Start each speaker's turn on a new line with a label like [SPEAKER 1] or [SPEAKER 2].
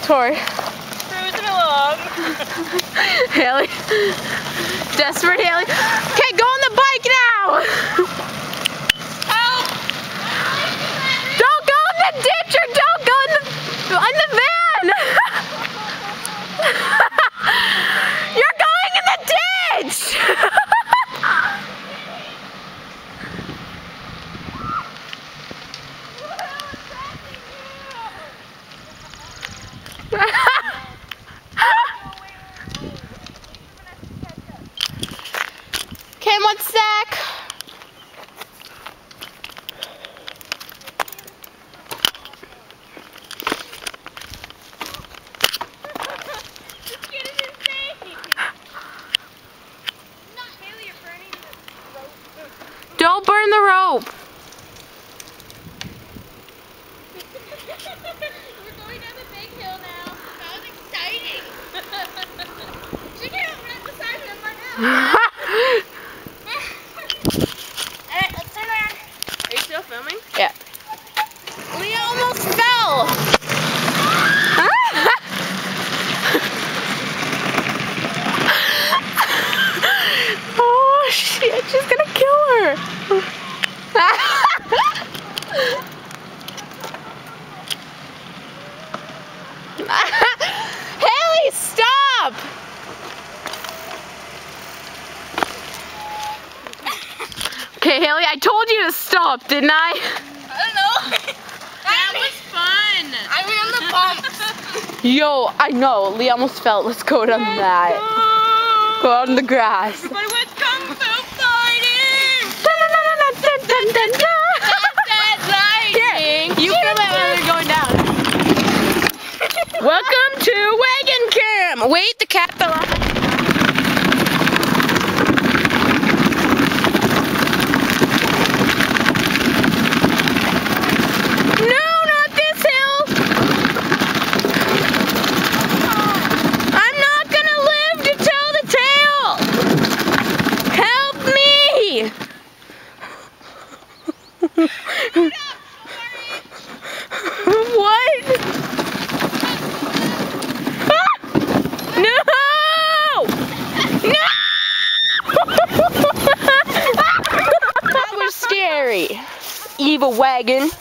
[SPEAKER 1] Tori.
[SPEAKER 2] Cruising along.
[SPEAKER 1] Haley. Desperate Haley. Okay, go on the bike now.
[SPEAKER 2] Help!
[SPEAKER 1] Don't go in the ditch or don't go in the van. You're going in the ditch. Okay, one sec. Don't burn the rope.
[SPEAKER 2] We're going down the big hill now. That was exciting. She can't run beside him right now. Alright, let's turn around.
[SPEAKER 1] Are you still filming? Yeah. Leah almost fell. Oh shit, she's gonna kill her. Haley, stop! Okay, Haley, I told you to stop, didn't I?
[SPEAKER 2] I don't know. That was fun. I mean, on the bumps.
[SPEAKER 1] Yo, I know, Leah almost fell. Let's go down that. Go out in the grass.
[SPEAKER 2] But what's kung fu fighting?
[SPEAKER 1] Here, you film it when they're going down. Welcome to Wagon Cam. Wait, the cat fell off. No, not this hill. I'm not gonna live to tell the tale. Help me. What? Ah! No! No! That was scary. Evil wagon.